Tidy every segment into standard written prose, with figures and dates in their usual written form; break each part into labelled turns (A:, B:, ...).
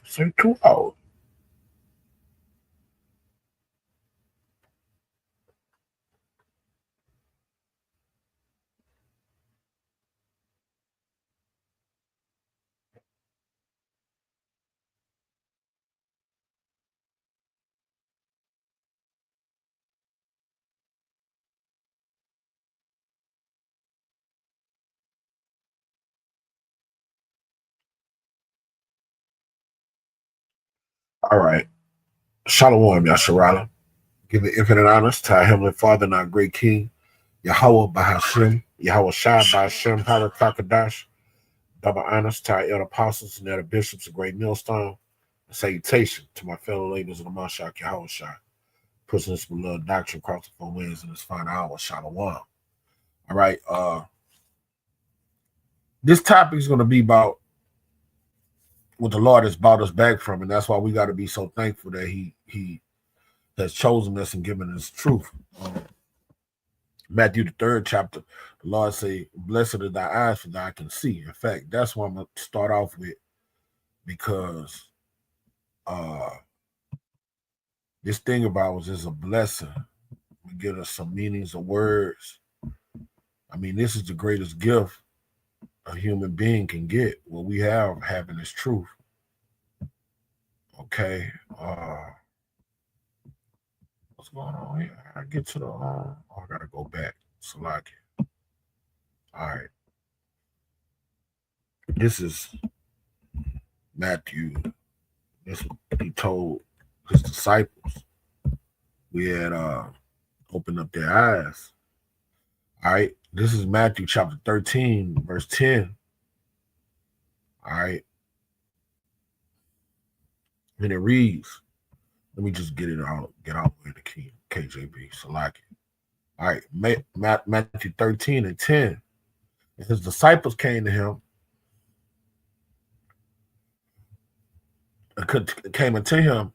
A: Say 2 hours. All right. Shalom, Yasharala. Give the infinite honors to our Heavenly Father and our great King, Yahweh Bahashim, Yahweh Shai Bahashim, Harakakadash. Double honors to our elder apostles and elder bishops of Great Millstone. And salutation to my fellow laborers in the Mashak Yahweh Shai, pushing this beloved doctrine across the four winds in this final hour. Shalom. All right. This topic is going to be about what the Lord has brought us back from, and that's why we got to be so thankful that He has chosen us and given us truth. Matthew the 3rd chapter, the Lord say, "Blessed are thy eyes, for thou can see." In fact, that's what I'm gonna start off with, because this thing about us is a blessing. We get us some meanings of words. I mean, this is the greatest gift a human being can get. What we have having is truth. Okay. What's going on here? I get to the oh, I gotta go back. Salaki. All right. This is Matthew. This is what he told his disciples. We had opened up their eyes. All right. This is Matthew chapter 13, verse 10. All right. And it reads, let me just get out with the key, KJB, Salaki. All right. Matthew 13 and 10. And his disciples came to him, came unto him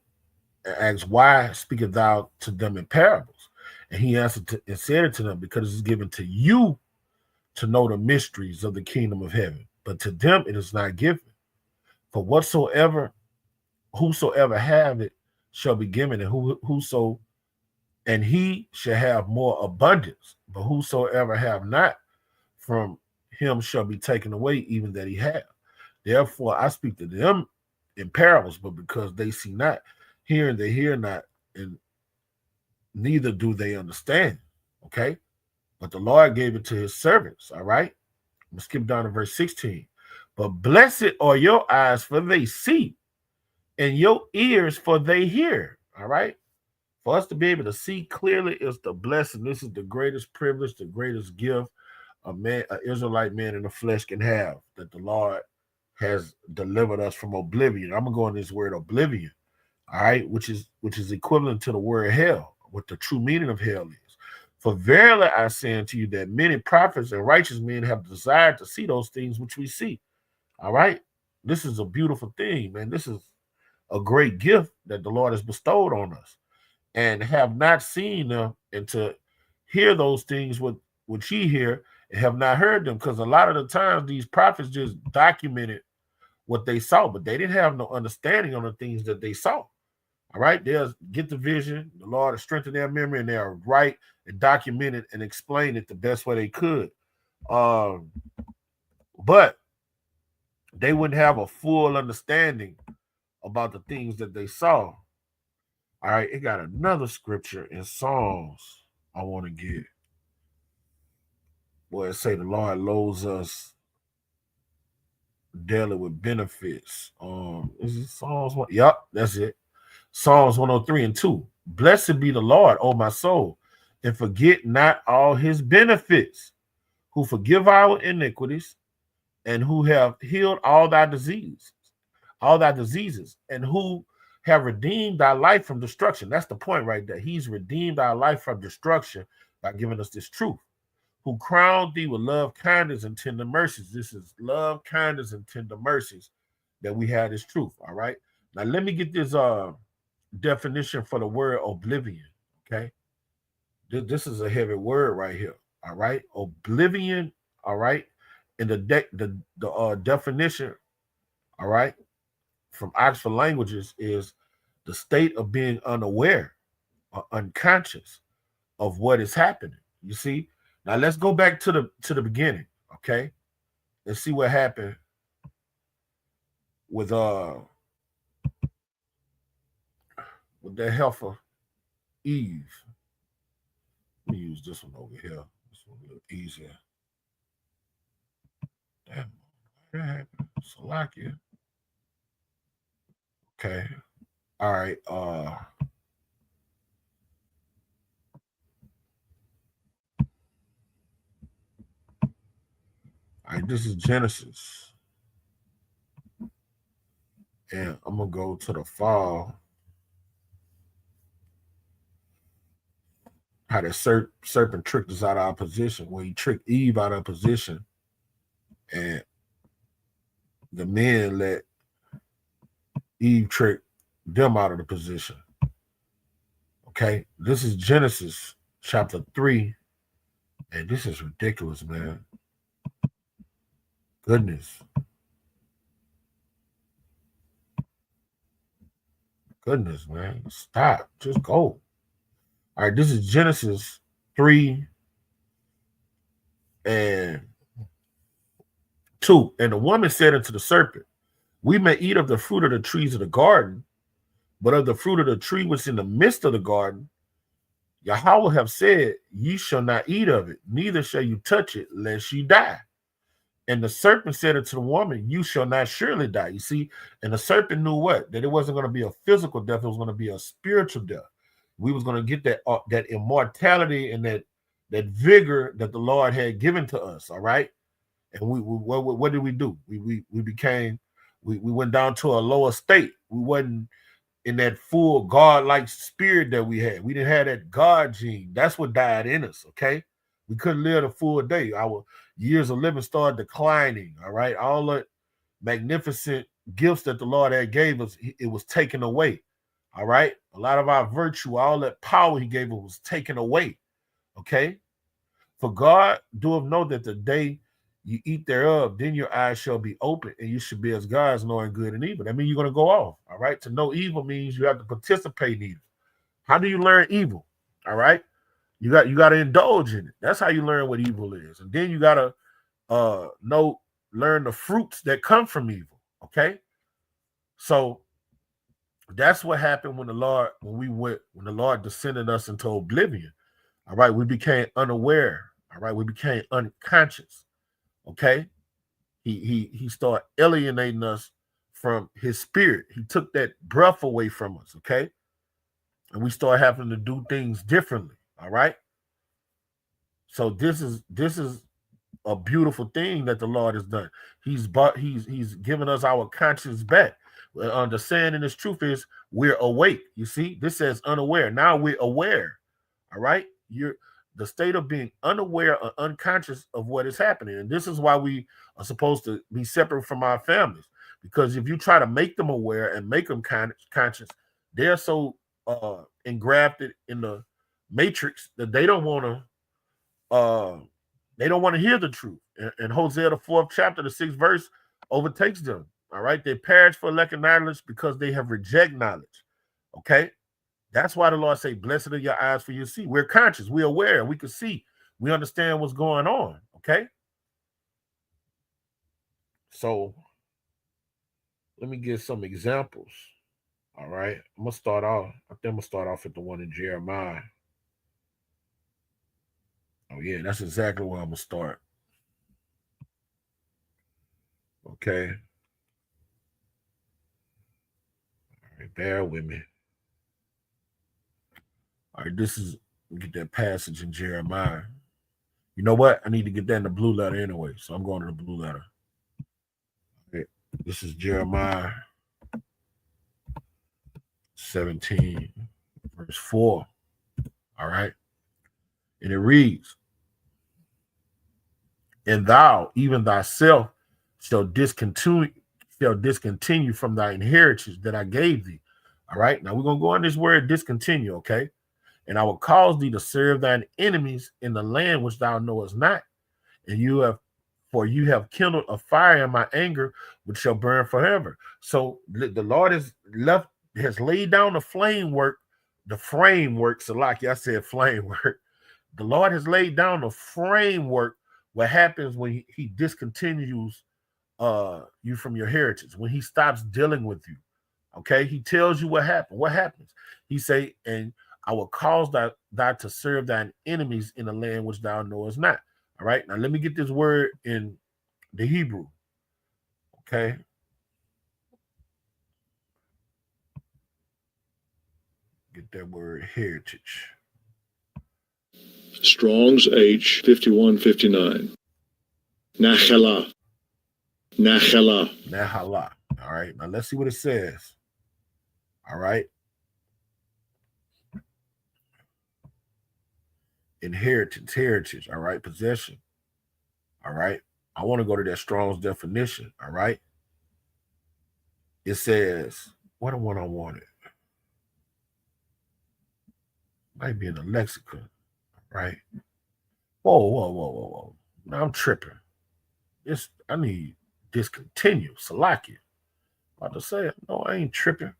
A: and asked, "Why speakest thou to them in parables?" And he answered and said it to them, "Because it is given to you to know the mysteries of the kingdom of heaven, but to them it is not given. For whosoever have it shall be given, and and he shall have more abundance. But whosoever have not, from him shall be taken away, even that he have. Therefore I speak to them in parables, but because they see not, hearing they hear not, and neither do they understand." Okay. But the Lord gave it to his servants. All right. I'm going to skip down to verse 16. "But blessed are your eyes, for they see, and your ears, for they hear." All right. For us to be able to see clearly is the blessing. This is the greatest privilege, the greatest gift an Israelite man in the flesh can have, that the Lord has delivered us from oblivion. I'm gonna go on this word oblivion, all right, which is equivalent to the word hell, what the true meaning of hell is. "For verily I say unto you that many prophets and righteous men have desired to see those things which we see." All right. This is a beautiful thing, man. This is a great gift that the Lord has bestowed on us, and have not seen them, and to hear those things which ye hear, and have not heard them. Because a lot of the times these prophets just documented what they saw, but they didn't have no understanding on the things that they saw. All right, they'll get the vision, the Lord will strengthen their memory, and they'll write and document it and explain it the best way they could. But they wouldn't have a full understanding about the things that they saw. All right, it got another scripture in Psalms I want to get, where it say the Lord loads us daily with benefits. Is it Psalms 1? Yep, that's it. Psalms 103 and 2. "Blessed be the Lord, O my soul, and forget not all his benefits, who forgive our iniquities, and who have healed all thy diseases, and who have redeemed thy life from destruction." That's the point right there. He's redeemed our life from destruction by giving us this truth. "Who crowned thee with love, kindness, and tender mercies." This is love, kindness, and tender mercies that we have this truth. All right. Now let me get this definition for the word oblivion. Okay. This is a heavy word right here. All right. Oblivion. All right. In the definition. All right. from Oxford Languages is the state of being unaware or unconscious of what is happening. You see? Now let's go back to the beginning, okay? Let's see what happened with the heifer Eve. Let me use this one over here. This one a little easier. Damn, what happened? Salakia. Okay. All right. All right, this is Genesis. And I'm gonna go to the fall. How the serpent tricked us out of our position, where he tricked Eve out of position, and the men let Eve trick them out of the position. Okay, this is Genesis chapter 3, and this is ridiculous, man. Goodness. Goodness, man. Stop. Just go. All right, this is Genesis 3 and 2. And the woman said unto the serpent, we may eat of the fruit of the trees of the garden, but of the fruit of the tree which is in the midst of the garden, Yahweh have said, ye shall not eat of it, neither shall you touch it, lest ye die. And the serpent said unto the woman, you shall not surely die. You see, and the serpent knew what? That it wasn't going to be a physical death, it was going to be a spiritual death. We was going to get that immortality and that vigor that the Lord had given to us, all right? And what did we do? We went down to a lower state. We wasn't in that full God-like spirit that we had. We didn't have that God gene. That's what died in us, okay? We couldn't live a full day. Our years of living started declining, all right? All the magnificent gifts that the Lord had gave us, it was taken away, all right? A lot of our virtue, all that power he gave us was taken away, okay? For God doeth know that the day you eat thereof, then your eyes shall be open, and you should be as gods, knowing good and evil. That means you're going to go off, all right? To know evil means you have to participate in evil. How do you learn evil? All right? You got to indulge in it. That's how you learn what evil is. And then you got to learn the fruits that come from evil, okay? So that's what happened when the Lord descended us into oblivion. All right, we became unaware. All right, we became unconscious. Okay, he started alienating us from his spirit. He took that breath away from us. Okay, and we start having to do things differently. All right. So this is a beautiful thing that the Lord has done. He's given us our conscience back. The saying in this truth is we're awake. You see, this says unaware. Now we're aware. All right, you're the state of being unaware or unconscious of what is happening. And this is why we are supposed to be separate from our families. Because if you try to make them aware and make them conscious, they're so engrafted in the matrix that they don't want to hear the truth. And Hosea, the 4th chapter, the 6th verse, overtakes them. All right, they perish for lack of knowledge because they have rejected knowledge. Okay. That's why the Lord say, blessed are your eyes for you see. We're conscious, we're aware, we can see, we understand what's going on, okay? So let me give some examples, all right? I'm going to start off, I think I'm going to start off at the one in Jeremiah. Oh, yeah, that's exactly where I'm going to start. Okay. All right, bear with me. All right, get that passage in Jeremiah. You know what? I need to get that in the blue letter anyway, so I'm going to the blue letter. Okay. This is Jeremiah 17, verse 4. All right. And it reads, and thou, even thyself, shall discontinue from thy inheritance that I gave thee. All right. Now we're going to go on this word discontinue, okay? And I will cause thee to serve thine enemies in the land which thou knowest not. And you have For you have kindled a fire in my anger, which shall burn forever. So the Lord has laid down the framework. So like I said, framework. The Lord has laid down the framework. What happens when he discontinues you from your heritage, when he stops dealing with you. Okay, he tells you what happened. What happens? He say, and I will cause thou to serve thine enemies in the land which thou knowest not. All right, now let me get this word in the Hebrew. Okay, get that word heritage.
B: Strong's H 5159. Nachelah. Nachelah.
A: Nachelah. All right, now let's see what it says. All right. Inheritance, heritage, all right, possession. All right. I want to go to that Strong's definition. All right. It says, what the one I wanted? Might be in the lexicon, right? Whoa. Now I'm tripping. I need discontinue, Salakia. About to say it. No, I ain't tripping.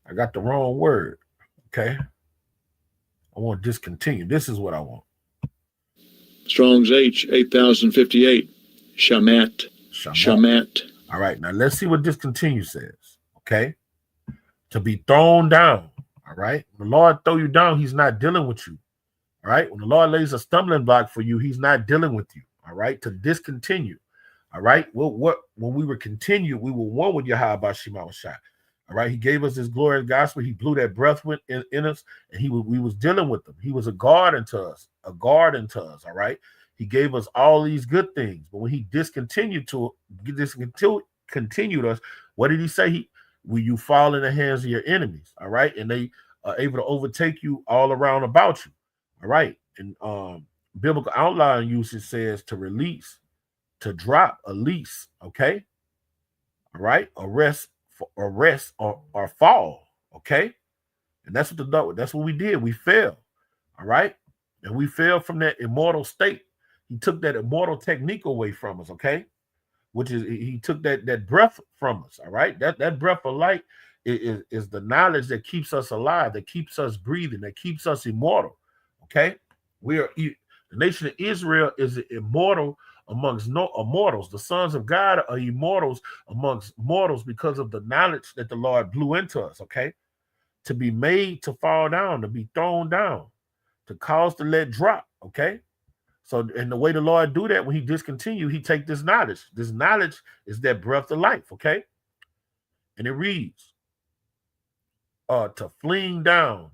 A: I got the wrong word. Okay. I want discontinue. This is what I want.
B: Strong's H 8058. Shamat.
A: All right. Now let's see what discontinue says. Okay. To be thrown down. All right. When the Lord throw you down, he's not dealing with you. All right. When the Lord lays a stumbling block for you, he's not dealing with you. All right. To discontinue. All right. Well, when we were continued, we were one with Yahweh Shema Shai. All right. He gave us his glorious gospel. He blew that breath in us, and we was dealing with them. He was a guard unto us. All right. He gave us all these good things, but when he discontinued us, what did he say? Will you fall in the hands of your enemies? All right. And they are able to overtake you all around about you. All right. And biblical outline usage says to release, to drop, a lease. Okay. All right. Arrest or fall. Okay. And that's what we did. We fell. All right. And we fell from that immortal state. He took that immortal technique away from us. Okay. Which is, he took that breath from us. All right. That breath of life is the knowledge that keeps us alive, that keeps us breathing, that keeps us immortal. Okay. The nation of Israel is immortal amongst no immortals. The sons of God are immortals amongst mortals because of the knowledge that the Lord blew into us. Okay. To be made to fall down, to be thrown down, to cause to let drop. Okay. So, and the way the Lord do that, when he discontinue, he take this knowledge. This knowledge is that breath of life. Okay. And it reads, to fling down,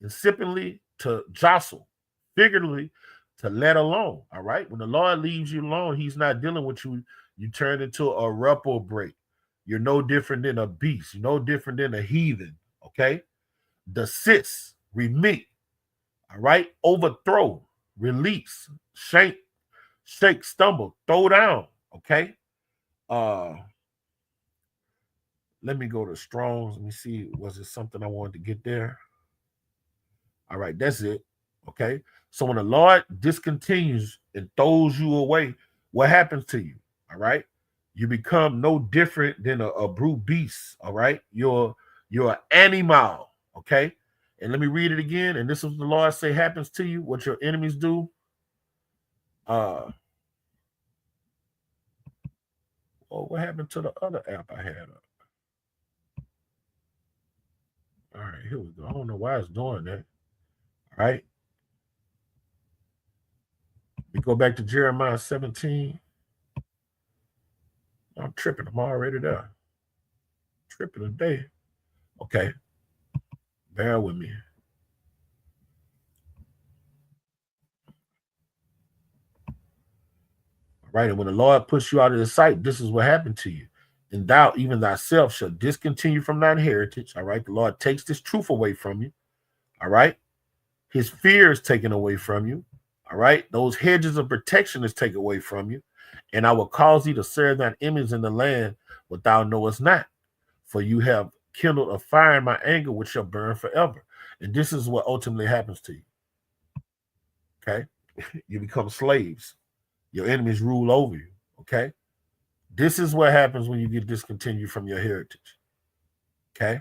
A: incipiently to jostle, figuratively to let alone. All right. When the Lord leaves you alone, he's not dealing with you. You turn into a reprobate. You're no different than a beast. You're no different than a heathen. Okay. Desist, remit. All right. Overthrow, release, shake, stumble, throw down. Okay. Let me go to Strong's. Let me see. Was it something I wanted to get there? All right, that's it. Okay. So when the Lord discontinues and throws you away, what happens to you? All right. You become no different than a brute beast. All right. You're an animal. Okay. And let me read it again. And this is what the Lord say happens to you, what your enemies do. What happened to the other app I had up? All right, here we go. I don't know why it's doing that. All right. We go back to Jeremiah 17. I'm tripping. I'm already there. Tripping today. Okay. Bear with me. All right. And when the Lord puts you out of the sight, this is what happened to you. And thou, even thyself, shall discontinue from thine heritage. All right. The Lord takes this truth away from you. All right. His fear is taken away from you. All right. Those hedges of protection is taken away from you. And I will cause thee to serve thine enemies in the land what thou knowest not. For you have kindled a fire in my anger, which shall burn forever. And this is what ultimately happens to you. Okay. You become slaves. Your enemies rule over you. Okay. This is what happens when you get discontinued from your heritage. Okay.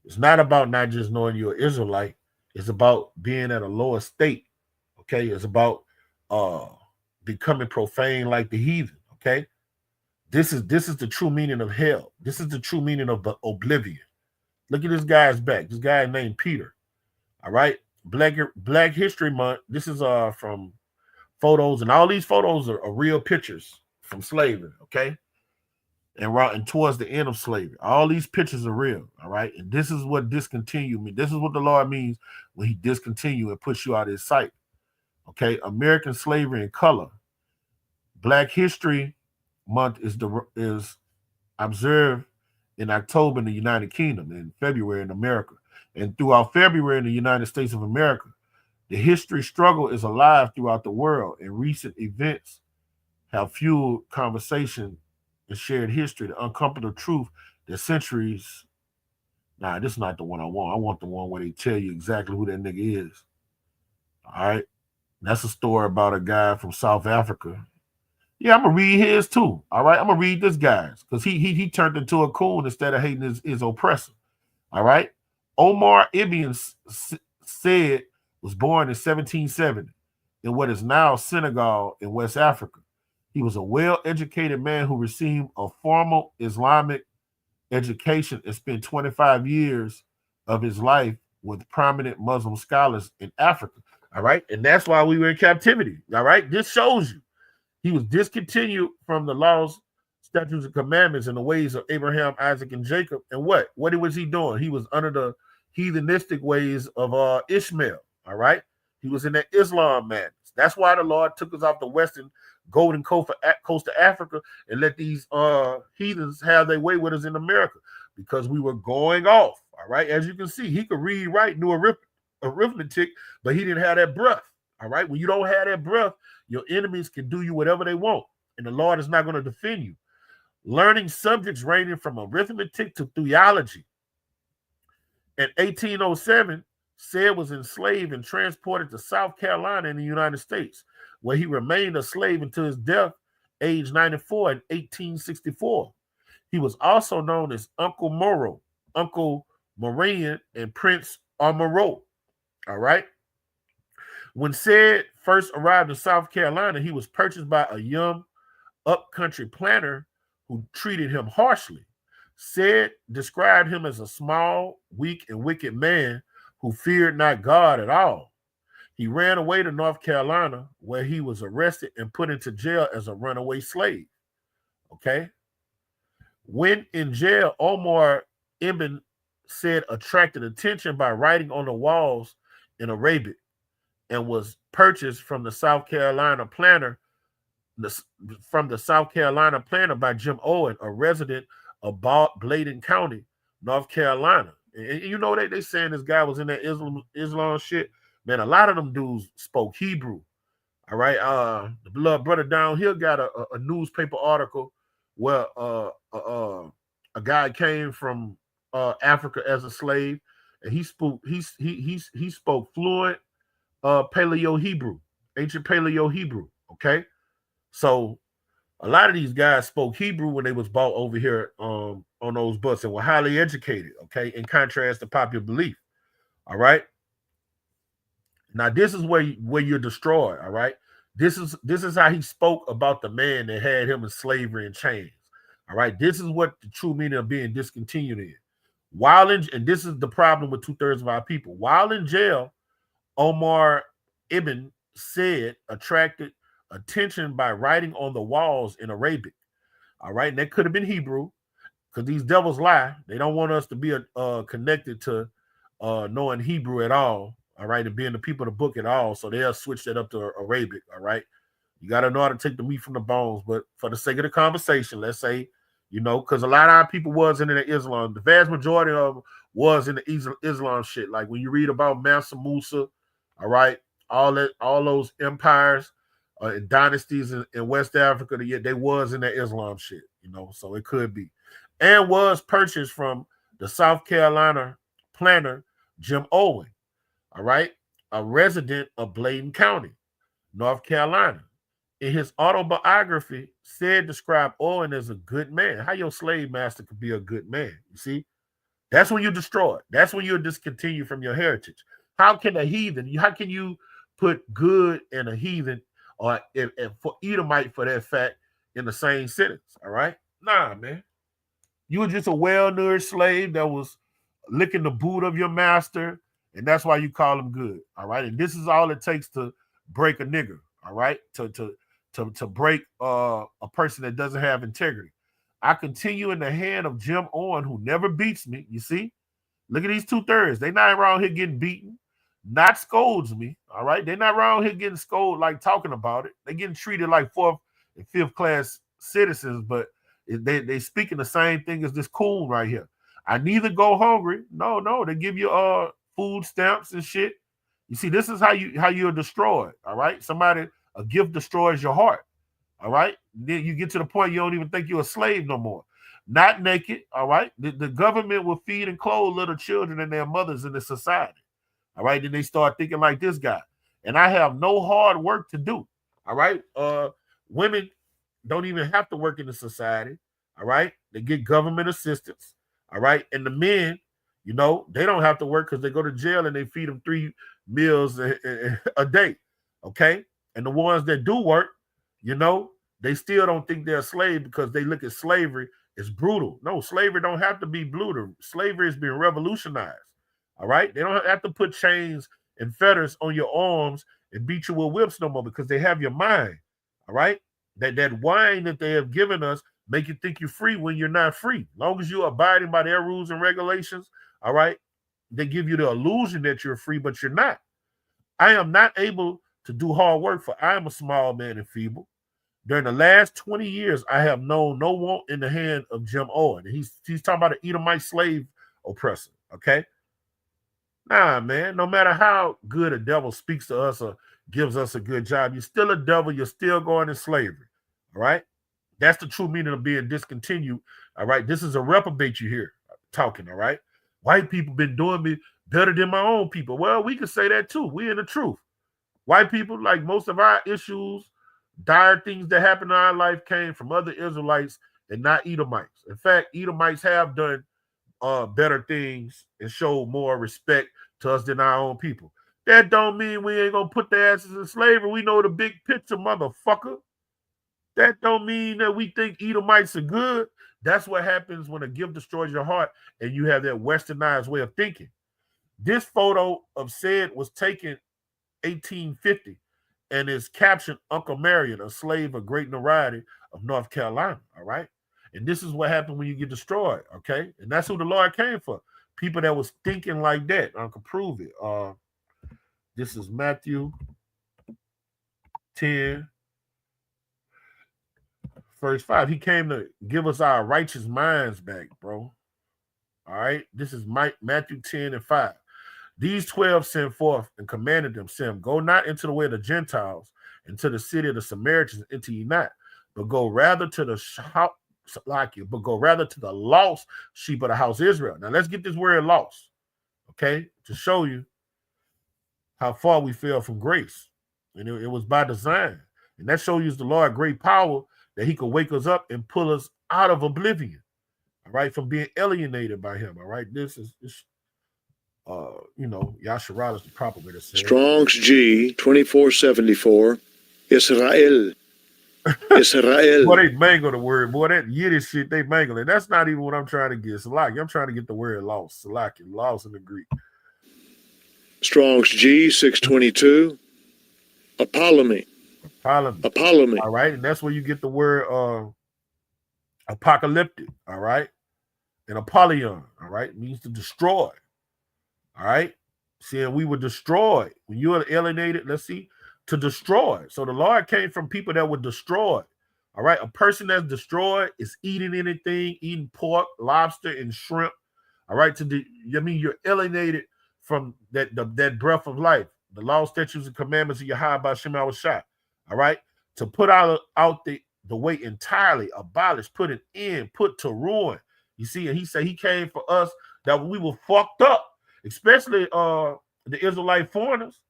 A: It's not about not just knowing you're an Israelite. It's about being at a lower state. Okay. It's about uh becoming profane like the heathen. Okay. This is the true meaning of hell. This is the true meaning of the oblivion. Look at this guy's back. This guy named Peter. All right. Black History Month. This is from photos, and all these photos are real pictures from slavery. Okay. And towards the end of slavery. All these pictures are real, all right? And this is what discontinue means. This is what the Lord means when he discontinue and puts you out of his sight, okay? American slavery in color. Black History Month is observed in October in the United Kingdom, in February in America. And throughout February in the United States of America, the history struggle is alive throughout the world, and recent events have fueled conversation and shared history, the uncomfortable truth that centuries. Nah, this is not the one I want. I want the one where they tell you exactly who that nigga is. All right. That's a story about a guy from South Africa. Yeah, I'm gonna read his too. All right. I'm gonna read this guy's because he turned into a coon instead of hating his oppressor. All right. Omar Ibn said was born in 1770 in what is now Senegal in West Africa. He was a well-educated man who received a formal Islamic education and spent 25 years of his life with prominent Muslim scholars in Africa. All right. And that's why we were in captivity. All right. This shows you he was discontinued from the laws, statutes, and commandments and the ways of Abraham, Isaac, and Jacob. And what? What was he doing? He was under the heathenistic ways of Ishmael. All right. He was in that Islam madness. That's why the Lord took us off the western golden coast of Africa and let these heathens have their way with us in America because we were going off. All right. As you can see, he could read, write, knew arithmetic, but he didn't have that breath. All right. When you don't have that breath, your enemies can do you whatever they want, and the Lord is not going to defend you. Learning subjects ranging from arithmetic to theology. In 1807, Said was enslaved and transported to South Carolina in the United States, where he remained a slave until his death, age 94 in 1864. He was also known as Uncle Moro, Uncle Moraine, and Prince Amaro. All right. When Said first arrived in South Carolina, he was purchased by a young upcountry planter who treated him harshly. Said described him as a small, weak, and wicked man who feared not God at all. He ran away to North Carolina, where he was arrested and put into jail as a runaway slave. Okay. When in jail, Omar Ibn Said attracted attention by writing on the walls in Arabic and was purchased from the South Carolina planter by Jim Owen, a resident of Bladen County, North Carolina. And you know they saying this guy was in that Islam shit. Man, a lot of them dudes spoke Hebrew. All right. The blood brother down here got a newspaper article where a guy came from Africa as a slave, and he spoke fluent Paleo Hebrew, ancient Paleo Hebrew. Okay. So a lot of these guys spoke Hebrew when they was brought over here on those buses and were highly educated, okay, in contrast to popular belief. All right. Now, this is where you're destroyed, all right? This is how he spoke about the man that had him in slavery and chains. All right. This is what the true meaning of being discontinued is. And this is the problem with 2/3 of our people. While in jail, Omar Ibn Said attracted attention by writing on the walls in Arabic. All right. And that could have been Hebrew, because these devils lie. They don't want us to be connected to knowing Hebrew at all. All right. And being the people of the book at all. So they'll switch that up to Arabic. All right. You got to know how to take the meat from the bones. But for the sake of the conversation, let's say, because a lot of our people was into the Islam. The vast majority of them was in the Islam shit. Like when you read about Mansa Musa, all right, all those empires and dynasties in West Africa, they was in that Islam shit, so it could be. And was purchased from the South Carolina planter, Jim Owen, all right, a resident of Bladen County. North Carolina. In his autobiography, said described Owen as a good man. How your slave master could be a good man? You see, that's when you destroy it. That's when you're discontinued from your heritage. How can a heathen? How can you put good and a heathen, or and for Edomite for that fact, in the same sentence? All right, nah, man. You were just a well-nourished slave that was licking the boot of your master, and that's why you call him good. All right, and this is all it takes to break a nigger. All right, to break a person that doesn't have integrity. I continue in the hand of Jim Owen, who never beats me. You see, look at these 2/3. They not around here getting beaten, not scolds me. All right, they're not around here getting scolded like talking about it. They getting treated like fourth and fifth class citizens, but they speaking the same thing as this coon right here. I neither go hungry. No, they give you food stamps and shit. You see, this is how you're destroyed. All right, a gift destroys your heart. All right, then you get to the point you don't even think you're a slave no more. Not naked. All right, the government will feed and clothe little children and their mothers in the society. All right, then they start thinking like this guy, and I have no hard work to do. All right, women don't even have to work in the society. All right, they get government assistance. All right, and the men, they don't have to work because they go to jail and they feed them 3 meals a day. Okay, and the ones that do work, they still don't think they're a slave because they look at slavery as brutal. No, slavery don't have to be brutal. Slavery has been revolutionized. All right, they don't have to put chains and fetters on your arms and beat you with whips no more because they have your mind. All right, that wine that they have given us make you think you're free when you're not free. As long as you're abiding by their rules and regulations, all right, they give you the illusion that you're free, but you're not. I am not able to do hard work, for I am a small man and feeble. During the last 20 years, I have known no want in the hand of Jim Owen. He's talking about an Edomite slave oppressor, okay? Nah, man, no matter how good a devil speaks to us or gives us a good job, you're still a devil. You're still going in slavery, all right? That's the true meaning of being discontinued, all right? This is a reprobate you hear talking, all right? White people been doing me better than my own people. Well, we can say that too. We in the truth. White people, like most of our issues, dire things that happened in our life came from other Israelites and not Edomites. In fact, Edomites have done better things and show more respect to us than our own people. That don't mean we ain't gonna put their asses in slavery. We know the big picture, motherfucker. That don't mean that we think Edomites are good. That's what happens when a gift destroys your heart and you have that westernized way of thinking. This photo of said was taken 1850 and is captioned Uncle Marion, a slave of great notoriety of North Carolina. All right. And this is what happened when you get destroyed. Okay. And that's who the Lord came for. People that was thinking like that. I can prove it. This is Matthew 10, verse 5. He came to give us our righteous minds back, bro. All right. This is Matthew 10 and 5. These 12 sent forth and commanded them, saying, go not into the way of the Gentiles, into the city of the Samaritans, enter ye not, but go rather to the lost sheep of the house of Israel. Now let's get this word lost, okay, to show you how far we fell from grace. And it was by design. And that shows you the Lord great power that he could wake us up and pull us out of oblivion, all right, from being alienated by him, all right? This is Yasharal is the proper way to say
B: Strong's G 2474, Israel. Israel.
A: Boy, they mangle the word. Boy, that Yiddish shit, they mangle it. That's not even what I'm trying to get. Salaki, I'm trying to get the word lost. Salaki, lost in the Greek.
B: Strong's G 622, Apollomy. Apollomy.
A: All right, and that's where you get the word apocalyptic. All right, and Apollyon. All right, means to destroy. All right. Saying we were destroyed. When you are alienated, let's see, to destroy. So the Lord came from people that were destroyed. All right. A person that's destroyed is eating anything, eating pork, lobster, and shrimp. All right. You're alienated from that breath of life, the law, statutes, and commandments of Yahweh by Shem Shah. All right. To put out the way entirely, abolish, put an end, put to ruin. You see, and he said he came for us that we were fucked up. Especially the Israelite foreigners,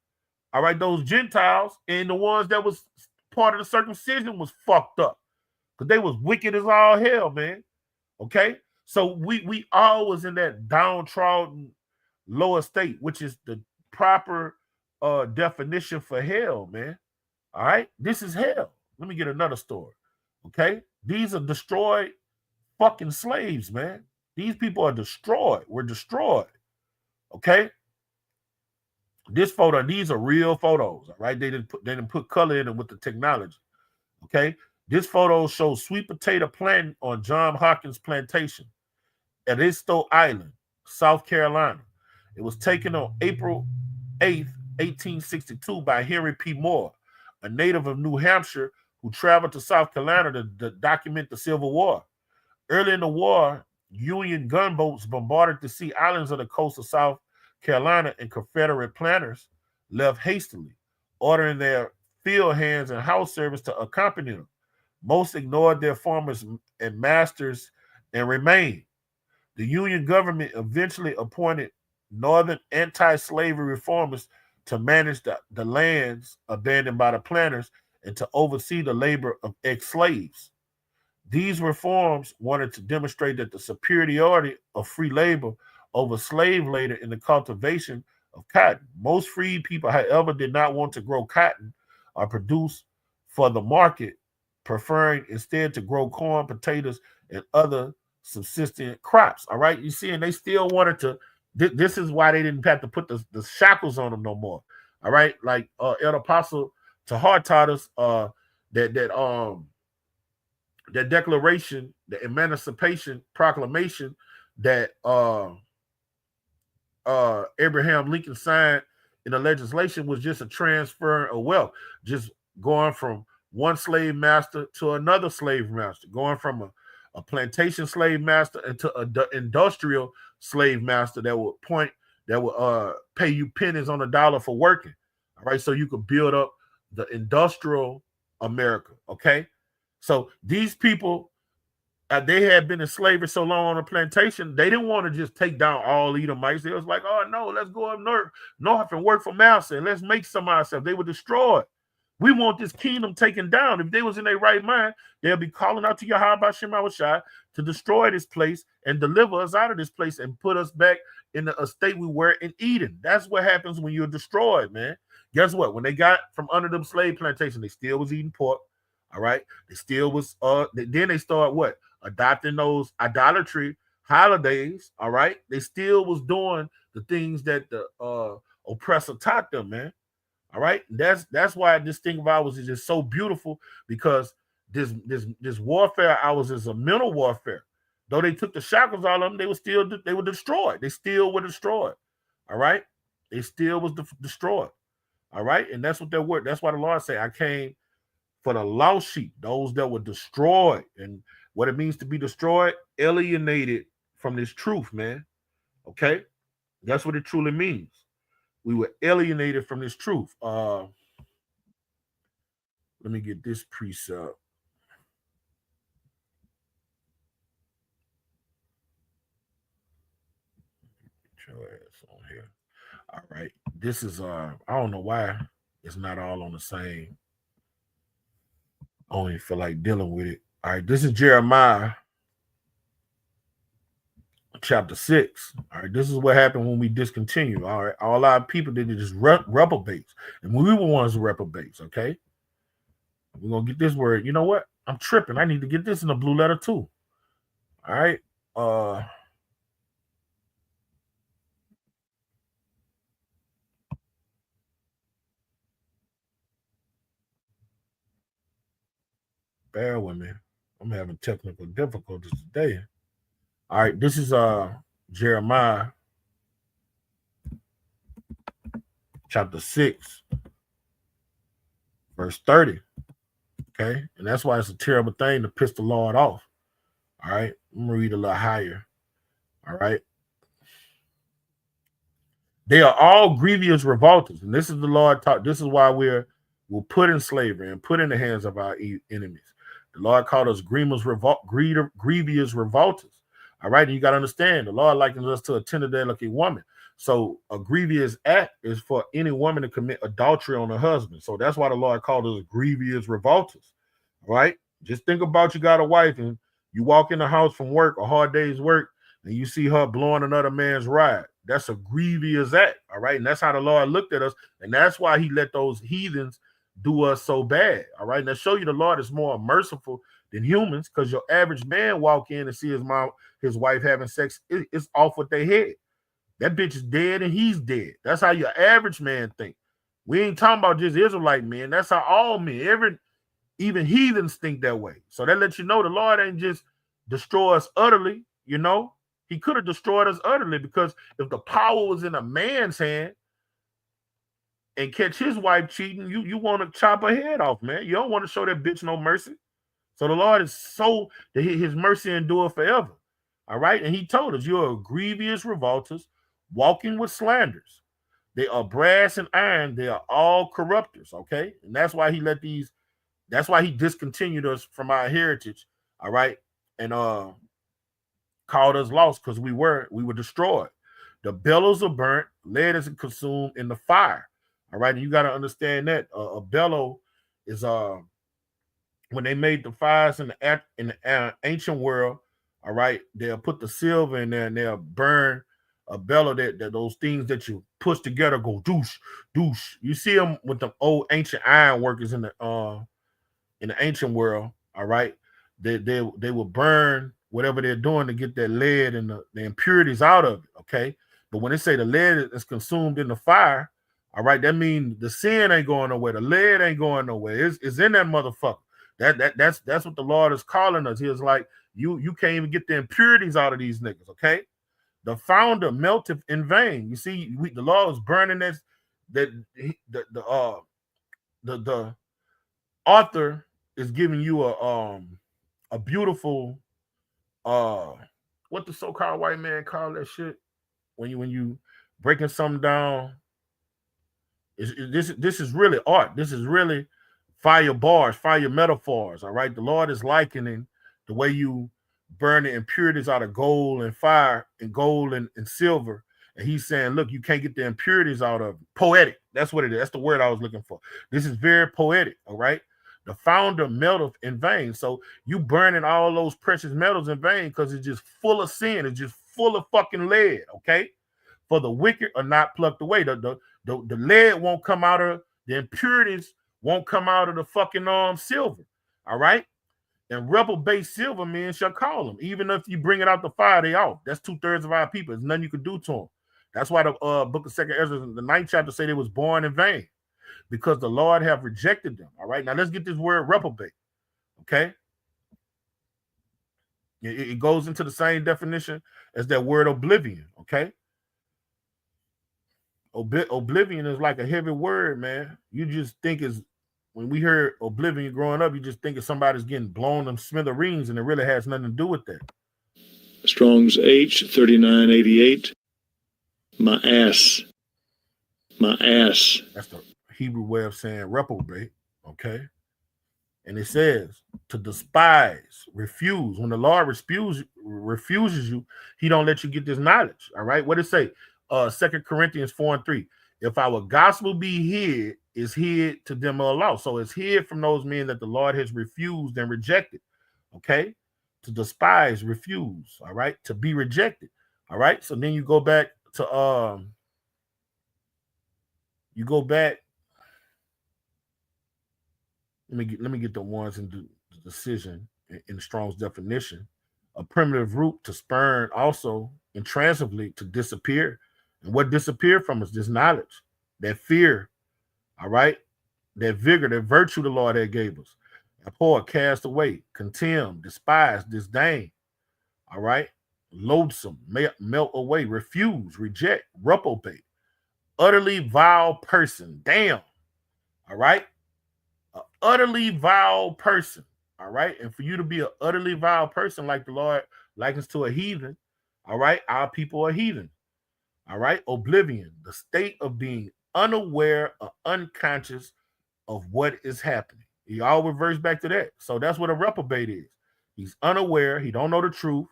A: All right, those Gentiles and the ones that was part of the circumcision was fucked up because they was wicked as all hell, man. Okay, so we all was in that downtrodden lower state, which is the proper definition for hell, man. All right, this is hell. Let me get another story. Okay, these are destroyed fucking slaves, man. These people are destroyed. We're destroyed. Okay. This photo, these are real photos, all right? They didn't put color in them with the technology. Okay. This photo shows sweet potato planting on John Hopkins Plantation at Isto Island, South Carolina. It was taken on April 8th, 1862 by Henry P. Moore, a native of New Hampshire who traveled to South Carolina to document the Civil War. Early in the war, Union gunboats bombarded the sea islands of the coast of South Carolina, and Confederate planters left hastily, ordering their field hands and house servants to accompany them. Most ignored their farmers and masters and remained. The Union government eventually appointed Northern anti-slavery reformers to manage the lands abandoned by the planters and to oversee the labor of ex-slaves. These reforms wanted to demonstrate that the superiority of free labor over slave labor in the cultivation of cotton. Most freed people, however, did not want to grow cotton or produce for the market, preferring instead to grow corn, potatoes, and other subsistent crops. All right, you see, and they still wanted to. This is why they didn't have to put the shackles on them no more. All right, like El Apostle Tahar taught us that declaration, the Emancipation Proclamation that Abraham Lincoln signed in the legislation was just a transfer of wealth, just going from one slave master to another slave master, going from a plantation slave master into an industrial slave master that would pay you pennies on a dollar for working. All right, so you could build up the industrial America. Okay. So these people, they had been in slavery so long on a plantation, they didn't want to just take down all Edomites. They was like, oh no, let's go up north and work for Massa and let's make some ourselves. They were destroyed. We want this kingdom taken down. If they was in their right mind, they'll be calling out to Yahweh Shem Awashai to destroy this place and deliver us out of this place and put us back in a state we were in Eden. That's what happens when you're destroyed, man. Guess what? When they got from under them slave plantation, they still was eating pork. All right. They still was then they start what? Adopting those idolatry holidays. All right. They still was doing the things that the oppressor taught them, man. All right. That's why this thing of ours is just so beautiful, because this warfare ours is a mental warfare. Though they took the shackles out of them, they were destroyed. They still were destroyed. All right. They still was destroyed. All right. And that's what they were. That's why the Lord said, I came for the lost sheep, those that were destroyed. And what it means to be destroyed, alienated from this truth, man. Okay? That's what it truly means. We were alienated from this truth. Let me get this precept. Get your ass on here. All right. This is I don't know why it's not all on the same. I don't even feel like dealing with it. All right, this is Jeremiah chapter 6. All right, this is what happened when we discontinue. All right, all our people did just reprobates, and we were ones who reprobates. Okay, we're gonna get this word. You know what? I'm tripping. I need to get this in a blue letter too. All right. Bear with me. I'm having technical difficulties today. All right, this is Jeremiah chapter 6, verse 30. Okay, and that's why it's a terrible thing to piss the Lord off. All right, I'm gonna read a little higher. All right. They are all grievous revolters, and this is the Lord taught. This is why we're put in slavery and put in the hands of our enemies. The Lord called us grievous revolters. All right, and you got to understand, the Lord likens us to a tender, delicate woman. So a grievous act is for any woman to commit adultery on her husband. So that's why the Lord called us grievous revolters. Right? Just think about you got a wife and you walk in the house from work, a hard day's work, and you see her blowing another man's ride. That's a grievous act. All right. And that's how the Lord looked at us. And that's why he let those heathens do us so bad. All right. And to show you the Lord is more merciful than humans, because your average man walk in and see his wife having sex, it's off with their head. That bitch is dead and he's dead. That's how your average man think. We ain't talking about just Israelite men. That's how all men, even heathens think that way. So that lets you know the Lord ain't just destroy us utterly, you know. He could have destroyed us utterly, because if the power was in a man's hand and catch his wife cheating, you want to chop her head off, man. You don't want to show that bitch no mercy. So the Lord is so that his mercy endure forever. All right. And he told us, you are grievous revolters, walking with slanders. They are brass and iron. They are all corrupters. Okay. And that's why that's why he discontinued us from our heritage. All right. And called us lost, because we were destroyed. The bellows are burnt, lead is consumed in the fire. All right. And you got to understand that a bellow is when they made the fires in the ancient world, all right, they'll put the silver in there and they'll burn a bellow that those things that you push together go douche, douche. You see them with the old ancient iron workers in the ancient world, all right. They will burn whatever they're doing to get that lead and the impurities out of it, okay. But when they say the lead is consumed in the fire, all right, that means the sin ain't going nowhere, the lead ain't going nowhere. It's in that motherfucker. That's what the Lord is calling us. He is like, you can't even get the impurities out of these niggas, okay? The founder melted in vain. You see, the Lord was burning this. The author is giving you a beautiful what the so-called white man call that shit when you breaking something down. This is really art. This is really fire bars, fire metaphors. All right. The Lord is likening the way you burn the impurities out of gold and fire and gold and silver. And he's saying, look, you can't get the impurities out of it. Poetic. That's what it is. That's the word I was looking for. This is very poetic. All right. The founder melted in vain. So you burning all those precious metals in vain because it's just full of sin. It's just full of fucking lead. Okay. For the wicked are not plucked away. The lead won't come out of the impurities, won't come out of the fucking silver. All right. And rebel-based silver men shall call them. Even if you bring it out the fire, they off. That's 2/3 of our people. There's nothing you can do to them. That's why the book of 2nd Ezra, the 9th chapter, say they was born in vain, because the Lord have rejected them. All right. Now let's get this word reprobate. Okay. It goes into the same definition as that word oblivion. Okay. Oblivion is like a heavy word, man. You just think when we heard oblivion growing up, you just think somebody's getting blown them smithereens, and it really has nothing to do with that.
B: Strong's H3988. My ass.
A: That's the Hebrew way of saying reprobate. Okay. And it says to despise, refuse. When the Lord refuses you, he don't let you get this knowledge. All right. What did it say? 2 Corinthians 4:3. If our gospel be hid, is hid to them are lost. So it's hid from those men that the Lord has refused and rejected. Okay. To despise, refuse. All right. To be rejected. All right. So then you go back to let me get the ones in the decision in the Strong's definition. A primitive root to spurn, also intransibly to disappear. And what disappeared from us? This knowledge, that fear, all right, that vigor, that virtue the Lord had gave us. Abhor, cast away, contemn, despise, disdain, all right, loathsome, melt away, refuse, reject, reprobate, utterly vile person. Damn, all right, an utterly vile person, all right, and for you to be an utterly vile person like the Lord likens to a heathen, all right, our people are heathen. All right. Oblivion, the state of being unaware or unconscious of what is happening. He all reverts back to that. So that's what a reprobate is. He's unaware. He don't know the truth.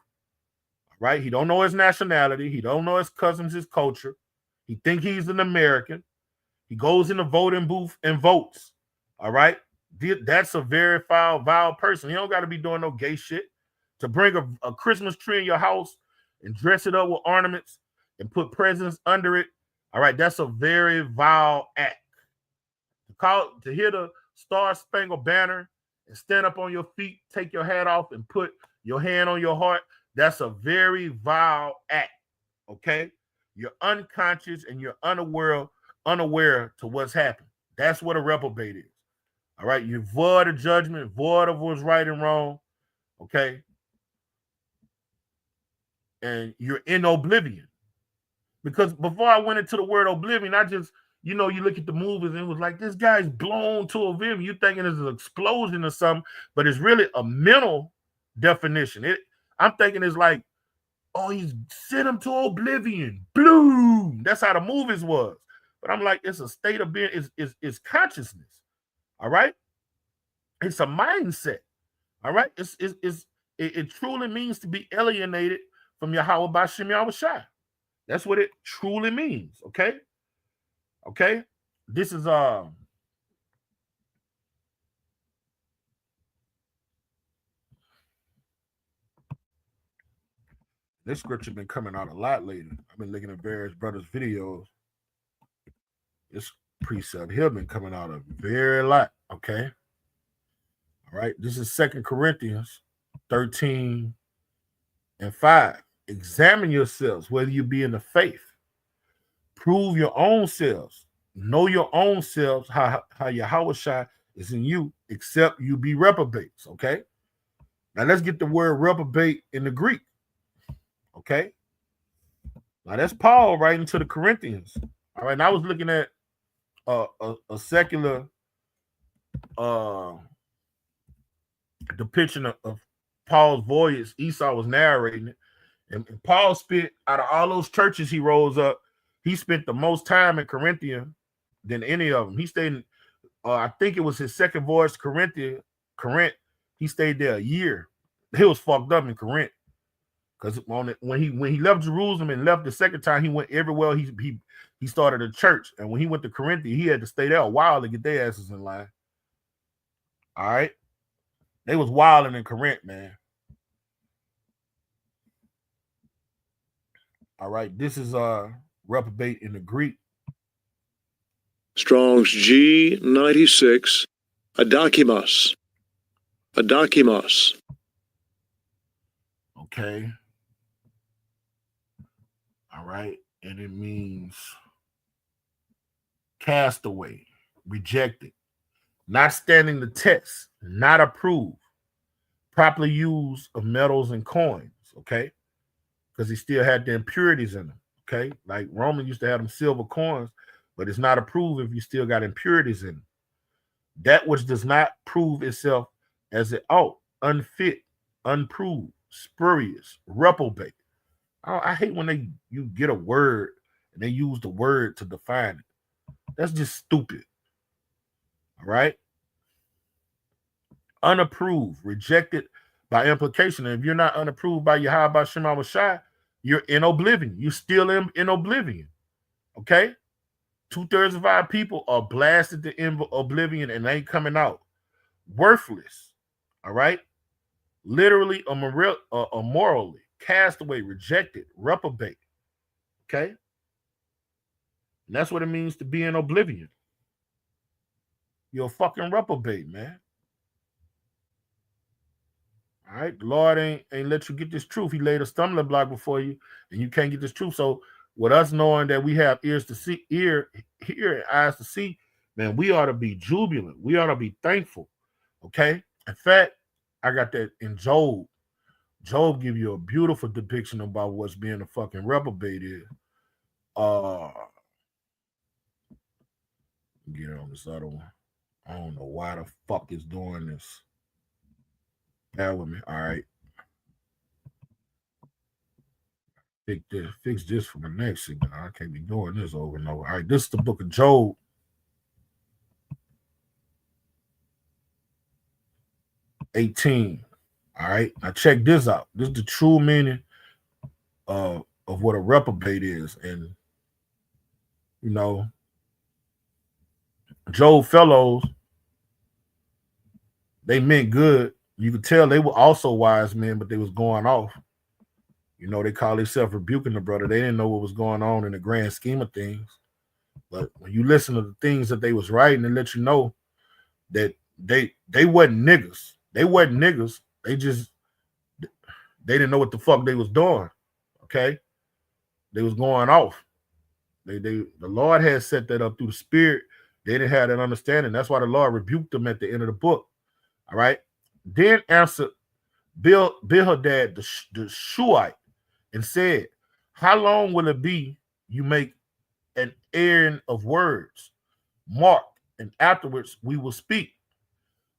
A: Right. He don't know his nationality. He don't know his cousins, his culture. He think he's an American. He goes in the voting booth and votes. All right. That's a very vile person. He don't got to be doing no gay shit. To bring a Christmas tree in your house and dress it up with ornaments and put presents under it. All right. That's a very vile act. To hear the Star Spangled Banner and stand up on your feet, take your hat off and put your hand on your heart. That's a very vile act. Okay. You're unconscious and you're unaware to what's happened. That's what a reprobate is. All right. You're void of judgment, void of what's right and wrong. Okay. And you're in oblivion. Because before I went into the word oblivion, I just, you look at the movies and it was like, this guy's blown to oblivion. You're thinking it's an explosion or something, but it's really a mental definition. I'm thinking it's like, oh, he's sent him to oblivion. Bloom. That's how the movies was. But I'm like, it's a state of being, it's consciousness. All right. It's a mindset. All right. It truly means to be alienated from Yahweh Bashem Yahweh Shai. That's what it truly means. Okay. Okay. This is this scripture been coming out a lot lately. I've been looking at various brothers' videos. This precept here been coming out a very lot. Okay. All right. This is 2 Corinthians 13 and 5. Examine yourselves, whether you be in the faith. Prove your own selves. Know your own selves, how Yahweh Shai is in you, except you be reprobates. Okay. Now let's get the word reprobate in the Greek. Okay. Now that's Paul writing to the Corinthians. All right. Now I was looking at a secular depiction of Paul's voyage. Esau was narrating it. And Paul spent, out of all those churches he rose up, he spent the most time in Corinthia than any of them. He stayed in, I think it was his second voyage to Corinth. He stayed there a year. He was fucked up in Corinth. Because when he left Jerusalem and left the second time, he went everywhere. He started a church. And when he went to Corinthia, he had to stay there a while to get their asses in line. All right. They was wilding in Corinth, man. All right. This is reprobate in the Greek.
B: Strong's G96, adokimos. Adokimos.
A: Okay. All right. And it means castaway, rejected, not standing the test, not approved, properly used of metals and coins. Okay. Because he still had the impurities in them. Okay. Like Roman used to have them silver coins, but it's not approved if you still got impurities in them. That which does not prove itself as it ought, unfit, unproved, spurious, reprobate. I hate when you get a word and they use the word to define it. That's just stupid. All right. Unapproved, rejected by implication. And if you're not unapproved by Yahweh Bashem Yahweh Shai, you're in oblivion. You're still in oblivion. Okay. 2/3 of our people are blasted to oblivion and ain't coming out. Worthless. All right. Literally or morally. Castaway, rejected, reprobate. Okay. And that's what it means to be in oblivion. You're a fucking reprobate, man. All right. The Lord ain't let you get this truth. He laid a stumbling block before you, and you can't get this truth. So with us knowing that we have ears to see, hear, and eyes to see, man, we ought to be jubilant. We ought to be thankful. Okay. In fact, I got that in Job. Job give you a beautiful depiction about what's being a fucking reprobate is. Get on this other one. I don't know why the fuck is doing this. Bear with me. All right. Fix this for the next thing. I can't be doing this over and over. All right. This is the book of Job. 18. All right. Now check this out. This is the true meaning of what a reprobate is. And you know, Joe Fellows, they meant good. You could tell they were also wise men, but they was going off. You know, they call themselves rebuking the brother. They didn't know what was going on in the grand scheme of things. But when you listen to the things that they was writing, it let you know that they wasn't niggas. They wasn't niggas. They didn't know what the fuck they was doing. Okay, they was going off. The Lord had set that up through the Spirit. They didn't have that understanding. That's why the Lord rebuked them at the end of the book. All right. Then answered Bilhadad the Shuhite and said, "How long will it be you make an errand of words? Mark, and afterwards we will speak.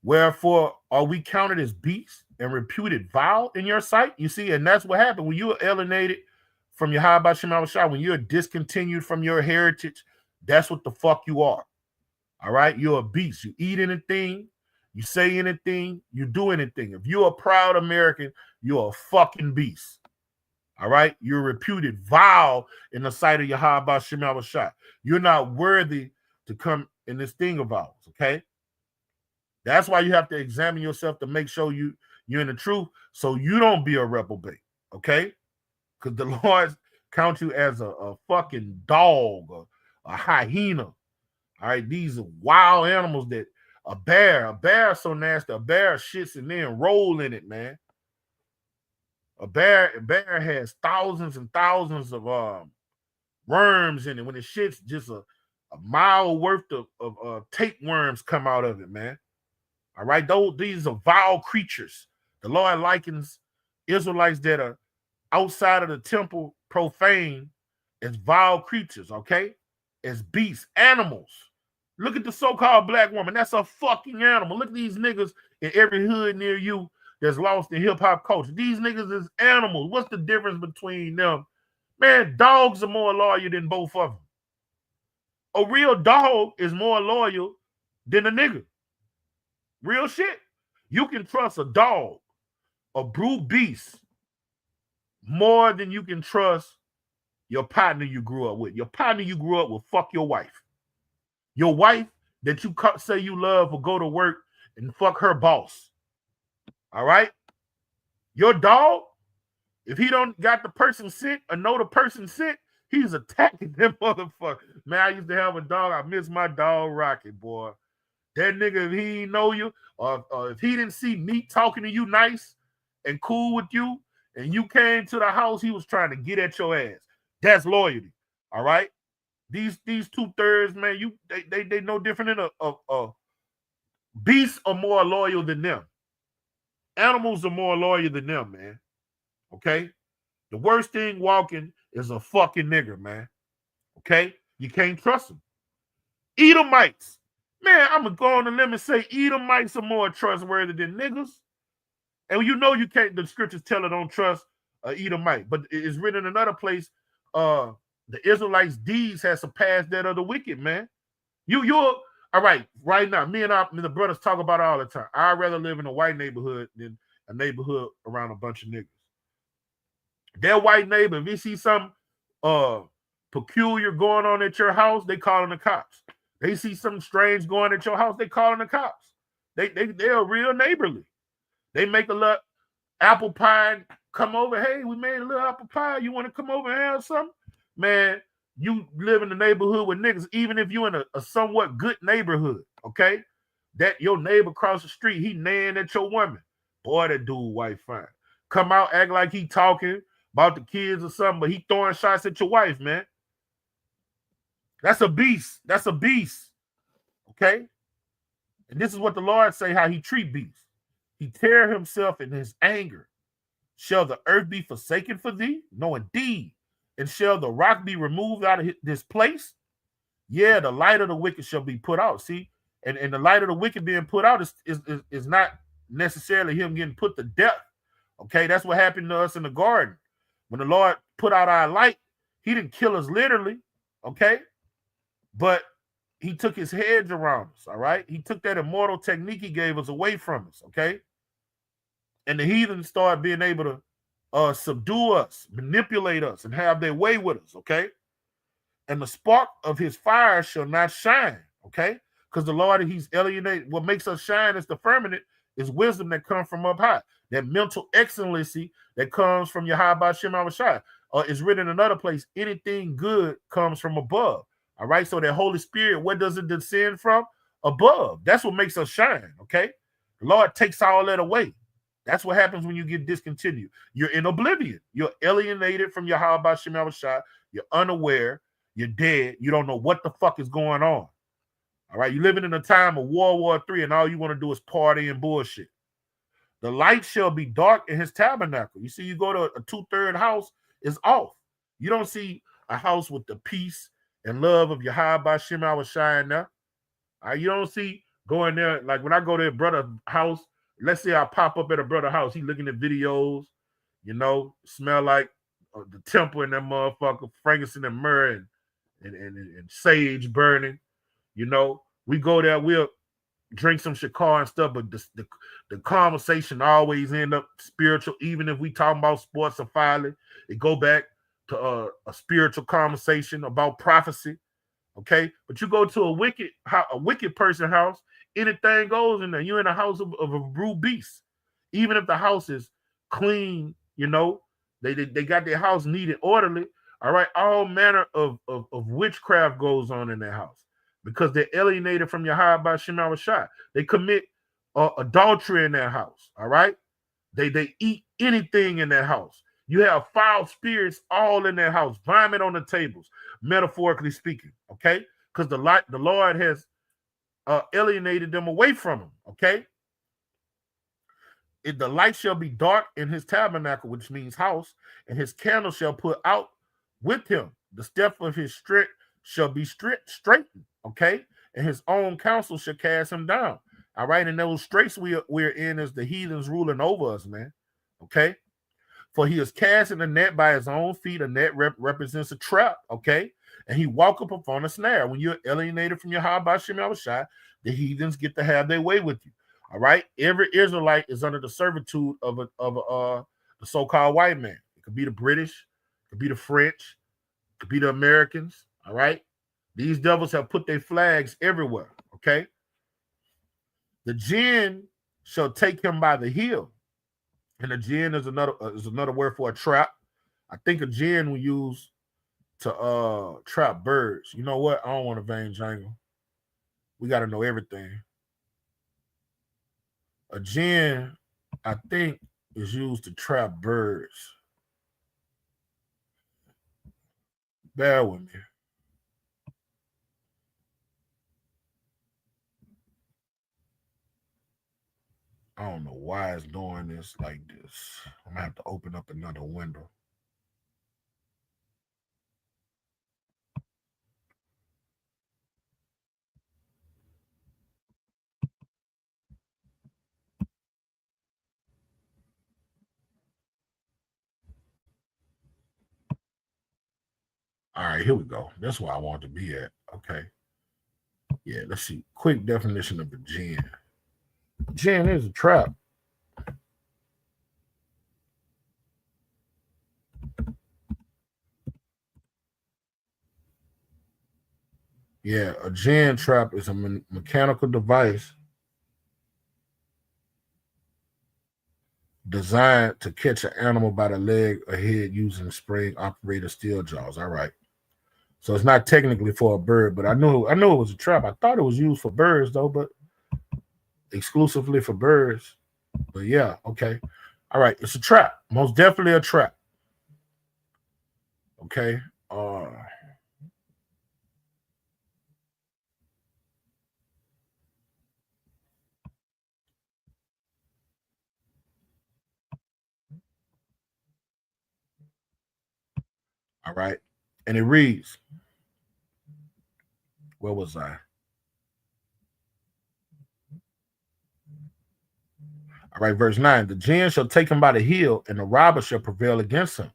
A: Wherefore are we counted as beasts and reputed vile in your sight?" You see, and that's what happened when you are alienated from your Habba Shemal Shah, when you're discontinued from your heritage. That's what the fuck you are. All right, you're a beast. You eat anything, you say anything, you do anything. If you're a proud American, you're a fucking beast. All right, you're reputed vile in the sight of Yahweh Shemal Shah. You're not worthy to come in this thing of ours. Okay. That's why you have to examine yourself to make sure you're in the truth, so you don't be a reprobate, okay? Because the Lord count you as a fucking dog or a hyena. All right, these are wild animals that a bear is so nasty. A bear shits and then roll in it, man. A bear has thousands and thousands of worms in it. When it shits, just a mile worth of tapeworms come out of it, man. All right, these are vile creatures. The Lord likens Israelites that are outside of the temple profane as vile creatures, okay? As beasts, animals. Look at the so-called black woman. That's a fucking animal. Look at these niggas in every hood near you that's lost in hip-hop culture. These niggas is animals. What's the difference between them? Man, dogs are more loyal than both of them. A real dog is more loyal than a nigga. Real shit. You can trust a dog, a brute beast, more than you can trust your partner you grew up with. Your partner you grew up with, fuck your wife. Your wife that you say you love will go to work and fuck her boss. All right? Your dog, if he don't got the person sick or know the person sick, he's attacking them motherfucker. Man, I used to have a dog. I miss my dog Rocky, boy. That nigga, if he ain't know you, or if he didn't see me talking to you nice and cool with you, and you came to the house, he was trying to get at your ass. That's loyalty. All right. These 2/3, man, they no different than a beasts are more loyal than them. Animals are more loyal than them, man. Okay. The worst thing walking is a fucking nigger, man. Okay. You can't trust them. Edomites. Man, I'm going to go on the limb and say Edomites are more trustworthy than niggas. And you know you can't, the scriptures tell her don't trust Edomite. But it's written in another place, the Israelites' deeds has surpassed that of the wicked, man. You're, all right, right now, me and the brothers talk about it all the time. I'd rather live in a white neighborhood than a neighborhood around a bunch of niggas. Their white neighbor, if he see something peculiar going on at your house, they calling the cops. They see something strange going at your house, they calling the cops. They're real neighborly. They make a little apple pie, come over. Hey, we made a little apple pie. You want to come over and have something? Man, you live in the neighborhood with niggas, even if you're in a somewhat good neighborhood, okay? That your neighbor across the street, he neighing at your woman. Boy, that dude white fine. Come out, act like he talking about the kids or something, but he throwing shots at your wife, man. That's a beast. That's a beast. Okay? And this is what the Lord say, how he treat beasts. He tear himself in his anger. Shall the earth be forsaken for thee? No, indeed. And shall the rock be removed out of this place? Yeah, the light of the wicked shall be put out. See? And the light of the wicked being put out is not necessarily him getting put to death. Okay, that's what happened to us in the garden. When the Lord put out our light, he didn't kill us literally, okay? But he took his hedge around us, all right? He took that immortal technique he gave us away from us, okay? And the heathens started being able to subdue us, manipulate us, and have their way with us, okay? and the spark of his fire shall not shine. Okay, because the Lord, he's alienated. What makes us shine is the firmament, is wisdom that comes from up high. That mental excellency that comes from Yahweh Shem Shai. Is written in another place, anything good comes from above. All right, so that Holy Spirit, where does it descend from? Above. That's what makes us shine. Okay, the Lord takes all that away. That's what happens when you get discontinued. You're in oblivion. You're alienated from Yahweh Shem Shai. You're unaware. You're dead. You don't know what the fuck is going on. All right, you're living in a time of World War III, and all you want to do is party and bullshit. The light shall be dark in his tabernacle. You see, you go to a 2/3 house, it's off. You don't see a house with the peace and love of Yahweh Shem Shai in there. All right, you don't see going there, like when I go to a brother's house, let's say I pop up at a brother's house, he looking at videos, you know, smell like the temple in that motherfucker, frankincense and myrrh and sage burning. You know, we go there, we'll drink some shakar and stuff, but the conversation always end up spiritual. Even if we talking about sports or filing, it go back to a spiritual conversation about prophecy. Okay, but you go to a wicked person house, anything goes in there. You're in a house of a rude beast. Even if the house is clean, you know, they got their house neat and orderly. All right, all manner of witchcraft goes on in their house because they're alienated from Yahweh Shem Shai. They commit adultery in their house. All right, they eat anything in their house. You have foul spirits all in their house, vomit on the tables, metaphorically speaking, okay? Because the Lord has alienated them away from him, okay? The light shall be dark in his tabernacle, which means house, and his candle shall put out with him. The step of his strength shall be straightened, okay? And his own counsel shall cast him down, all right? And those straits we're in is the heathens ruling over us, man, okay? For he is casting a net by his own feet. A net represents a trap, okay? And he walketh upon a snare. When you're alienated from your Yahweh Shem Shai, the heathens get to have their way with you. All right? Every Israelite is under the servitude of the so-called white man. It could be the British, it could be the French, it could be the Americans. All right? These devils have put their flags everywhere, okay? The jinn shall take him by the heel. And a jinn is another word for a trap. I think a jinn we use to trap birds. You know what? I don't want to vain jangle. We got to know everything. A jinn, I think, is used to trap birds. Bear with me. I don't know why it's doing this like this. I'm gonna have to open up another window. All right, here we go. That's where I want to be at. Okay. Yeah, let's see. Quick definition of a jinn. Jinn is a trap. Yeah, a jinn trap is a mechanical device designed to catch an animal by the leg or head using spring-operated steel jaws. All right. So it's not technically for a bird, but I knew it was a trap. I thought it was used for birds though, but exclusively for birds. But yeah, okay. All right, it's a trap. Most definitely a trap. Okay. All right. And it reads, where was I? All right, verse 9. The jinn shall take him by the heel, and the robber shall prevail against him.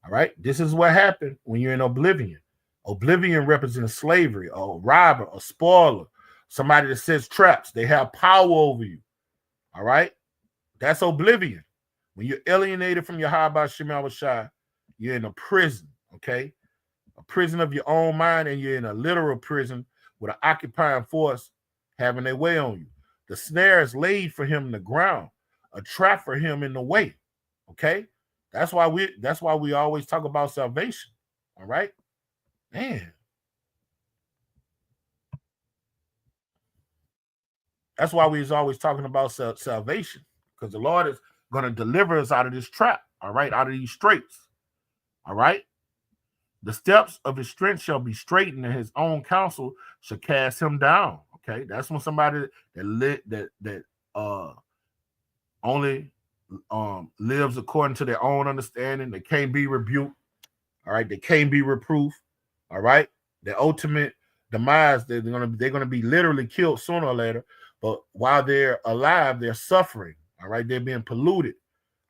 A: All right. This is what happened when you're in oblivion. Oblivion represents slavery, a robber, a spoiler, somebody that sets traps. They have power over you. All right. That's oblivion. When you're alienated from your Yahweh Shem Shai, you're in a prison. Okay. a prison of your own mind, and you're in a literal prison with an occupying force having their way on you. The snare is laid for him in the ground, a trap for him in the way. Okay, that's why we always talk about salvation. All right, man. That's why we was always talking about salvation, because the Lord is going to deliver us out of this trap. All right, out of these straits. All right. The steps of his strength shall be straightened, and his own counsel shall cast him down. Okay, that's when somebody that only lives according to their own understanding. They can't be rebuked. All right, they can't be reproved. All right, the ultimate demise, they're gonna be literally killed sooner or later. But while they're alive, they're suffering. All right, they're being polluted.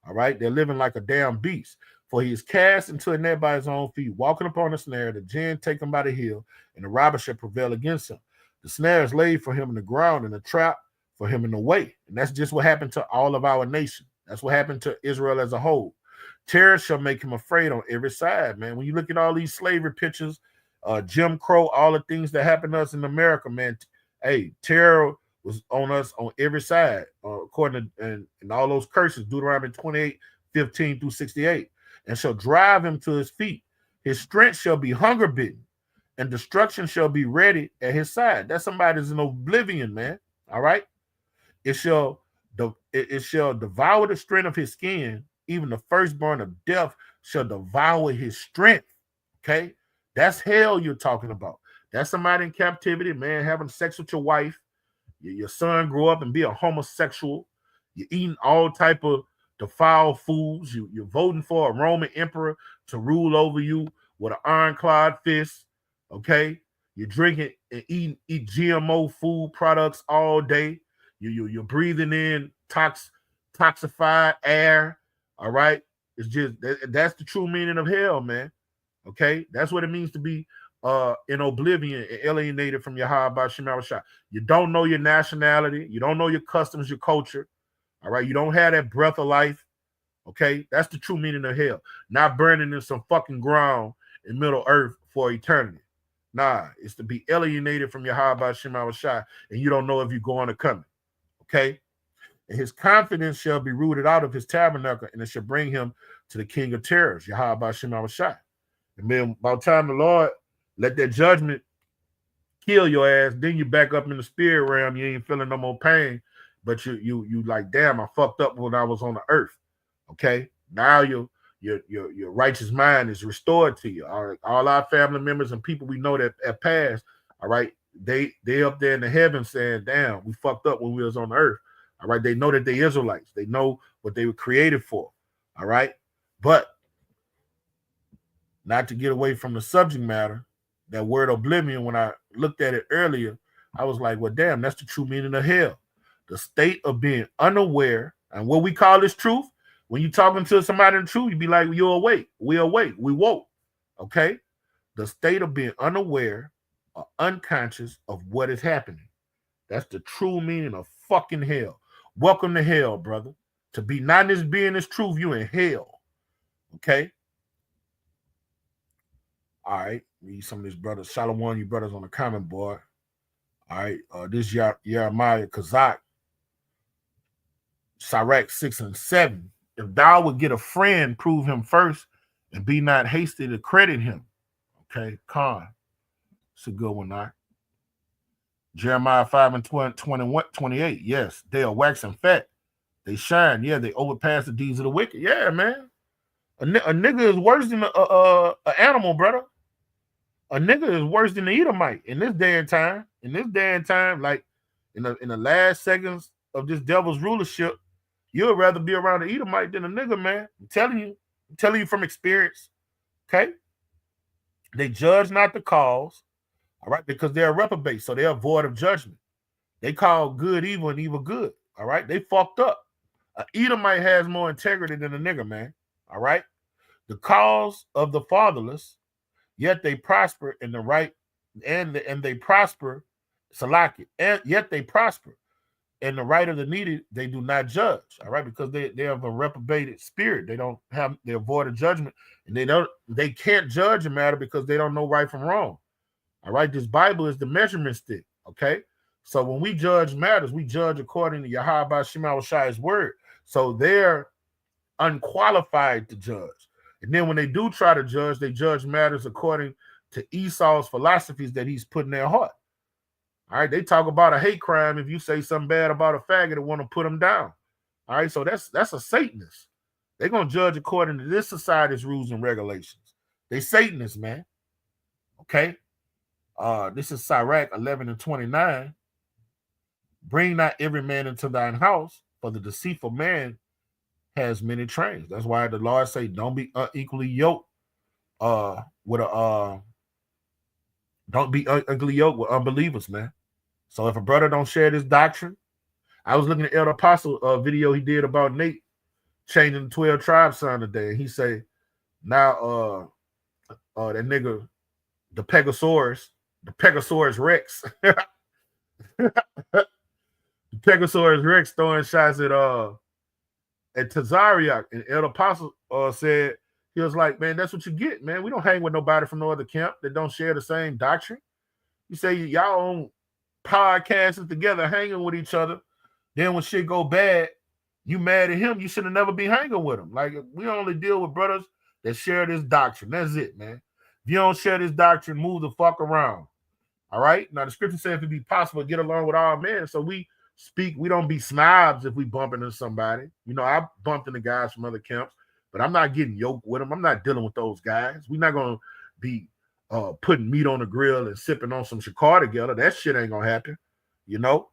A: All right, they're living like a damn beast. For he is cast into a net by his own feet, walking upon the snare, the gin take him by the heel, and the robber shall prevail against him. The snare is laid for him in the ground, and the trap for him in the way. And that's just what happened to all of our nation. That's what happened to Israel as a whole. Terror shall make him afraid on every side, man. When you look at all these slavery pictures, Jim Crow, all the things that happened to us in America, man, hey, terror was on us on every side, according to and all those curses, Deuteronomy 28:15-68, and shall drive him to his feet. His strength shall be hunger bitten, and destruction shall be ready at his side. That's somebody's in oblivion, man. All right. It shall devour the strength of his skin, even the firstborn of death shall devour his strength. Okay, that's hell you're talking about. That's somebody in captivity, man, having sex with your wife. Your son grew up and be a homosexual. You're eating all type of defiled foods. You're voting for a Roman emperor to rule over you with an ironclad fist. Okay, you're drinking and eat GMO food products all day. You're breathing in toxified air. All right, it's just that's the true meaning of hell, man. Okay, that's what it means to be in oblivion and alienated from Yahweh Shema Shah. You don't know your nationality, you don't know your customs, your culture. All right, you don't have that breath of life. Okay, that's the true meaning of hell. Not burning in some fucking ground in Middle Earth for eternity. Nah, it's to be alienated from Yahweh Shema Shah, and you don't know if you're going or coming. Okay, and his confidence shall be rooted out of his tabernacle, and it shall bring him to the King of Terrors, Yahweh Shema Shah. And then by the time the Lord let that judgment kill your ass, then you back up in the spirit realm. You ain't feeling no more pain, but you like, damn, I fucked up when I was on the earth. Okay, now your righteous mind is restored to you. All our family members and people we know that have passed. All right, they up there in the heavens saying, damn, we fucked up when we was on the earth. All right, they know that they Israelites. They know what they were created for. All right, but not to get away from the subject matter, that word oblivion, when I looked at it earlier, I was like, well, damn, that's the true meaning of hell. The state of being unaware. And what we call this truth, when you're talking to somebody in the truth, you be like, you're awake. We're awake. We woke. Okay? The state of being unaware or unconscious of what is happening. That's the true meaning of fucking hell. Welcome to hell, brother. To be not in this being this truth, you in hell. Okay? All right, read some of these brothers. Shalom, you brothers on the comment board. All right, this Jeremiah Kazak, Sirach 6 and 7. If thou would get a friend, prove him first, and be not hasty to credit him. Okay, Khan. It's a good one, all right. Jeremiah 5 and 28. Yes, they are waxing fat. They shine. Yeah, they overpass the deeds of the wicked. Yeah, man. A nigga is worse than an animal, brother. A nigga is worse than the Edomite in this day and time. In this day and time, like in the last seconds of this devil's rulership, you'd rather be around the Edomite than a nigga, man. I'm telling you from experience. Okay? They judge not the cause, all right, because they're reprobate, so they're void of judgment. They call good evil and evil good. All right, they fucked up. An Edomite has more integrity than a nigga, man. All right, the cause of the fatherless. Yet they prosper in the right, and they prosper, Salaki, and yet they prosper. and the right of the needy, they do not judge, all right, because they have a reprobated spirit. They avoid a judgment, and they can't judge a matter because they don't know right from wrong. All right, this Bible is the measurement stick, okay? So when we judge matters, we judge according to Yahweh Shema Shai's word. So they're unqualified to judge. And then when they do try to judge, they judge matters according to Esau's philosophies that he's put in their heart. All right, they talk about a hate crime if you say something bad about a faggot and want to put them down. All right, so that's a Satanist. They're gonna judge according to this society's rules and regulations. They Satanists, man. Okay. This is Sirach 11:29. Bring not every man into thine house, for the deceitful man has many trains. That's why the Lord say, don't be unequally yoked with a don't be unequally yoked with unbelievers, man. So if a brother don't share this doctrine, I was looking at Elder Apostle video he did about Nate changing the 12 tribes sign today, and he say now that nigga the Pegasaurus Rex, the Pegasaurus Rex throwing shots at Tazariak, and Elder Apostle said, he was like, man, that's what you get, man. We don't hang with nobody from no other camp that don't share the same doctrine. You say y'all on podcasts together, hanging with each other. Then when shit go bad, you mad at him. You should have never been hanging with him. Like, we only deal with brothers that share this doctrine. That's it, man. If you don't share this doctrine, move the fuck around. All right? Now, the scripture says if it be possible to get along with all men. So we don't be snobs if we bump into somebody. You know, I bumped into guys from other camps, but I'm not getting yoked with them. I'm not dealing with those guys. We're not going to be putting meat on the grill and sipping on some shakar together. That shit ain't going to happen. You know?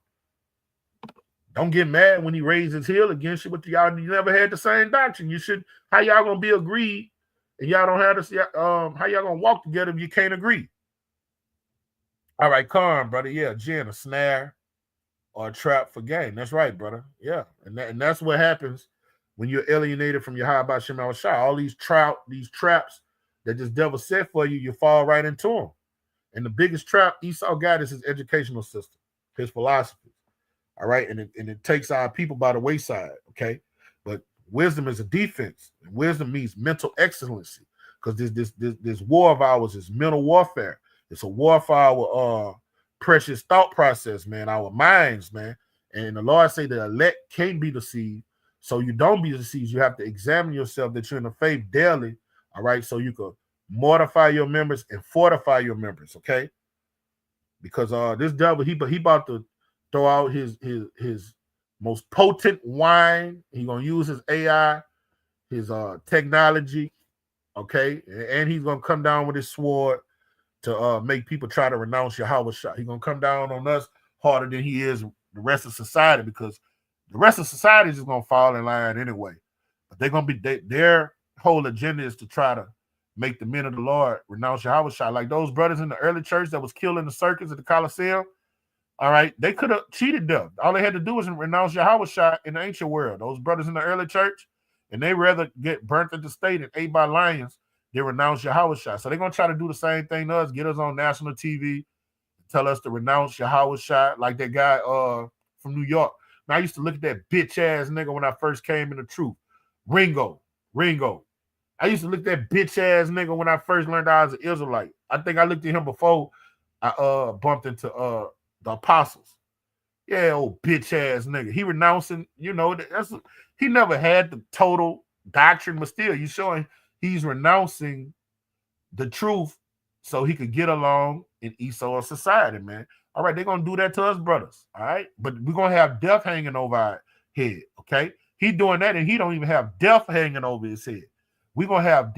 A: Don't get mad when he raised his heel against you, but you never had the same doctrine. You should, how y'all going to be agreed and y'all don't have this, how y'all going to walk together if you can't agree? All right, Khan, brother. Yeah, Jen, a snare or a trap for gain. That's right, brother. Yeah, and that's what happens when you're alienated from your Yahweh Shema Shai. All these traps that this devil set for you, you fall right into them. And the biggest trap Esau got is his educational system, his philosophy. All right, and it takes our people by the wayside. Okay, but wisdom is a defense, and wisdom means mental excellency, because this war of ours is mental warfare. It's a war for our precious thought process, man, our minds, man. And the Lord say the elect can't be deceived, so you don't be deceived. You have to examine yourself that you're in the faith daily, all right, so you can mortify your members and fortify your members, okay? Because this devil, he about to throw out his most potent wine. He's gonna use his AI, his technology, okay, and he's gonna come down with his sword to make people try to renounce Yahweh Shah. He's gonna come down on us harder than he is the rest of society, because the rest of society is just gonna fall in line anyway. But they're gonna be their whole agenda is to try to make the men of the Lord renounce Yahweh Shah. Like those brothers in the early church that was killed in the circus at the Colosseum. All right, they could have cheated them. All they had to do was renounce Yahweh Shah in the ancient world. Those brothers in the early church, and they rather get burnt at the stake and ate by lions than renounce Yahweh Shah. So they're gonna try to do the same thing to us, get us on national TV, tell us to renounce Yahweh Shah, like that guy from New York. Now, I used to look at that bitch ass nigga when I first came in the truth. Ringo. I used to look at that bitch ass nigga when I first learned I was an Israelite. I think I looked at him before I bumped into the apostles. Yeah, old bitch ass nigga. He renouncing, you know, he never had the total doctrine, but still, you showing he's renouncing the truth so he could get along in Esau's society, man. All right, they're gonna do that to us, brothers. All right, but we're gonna have death hanging over our head. Okay, he doing that, and he don't even have death hanging over his head. We're gonna have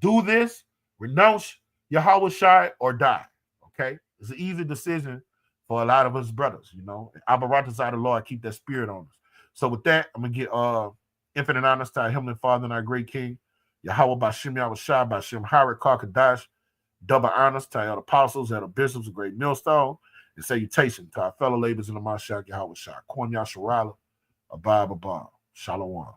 A: do this, renounce Yahweh Shai, or die. Okay, it's an easy decision for a lot of us brothers, you know. Abaratazai the Lord, keep that spirit on us. So with that, I'm gonna get infinite honors to our Heavenly Father and our great King, Yahweh Bashem Yahweh Shai Bashem Harik Karkadash. Double honors to our apostles and our bishops, a great millstone, and salutation to our fellow laborers in the Mashak Yahweh Shai. Kwon Yasharala, Abba Abba, Shalom.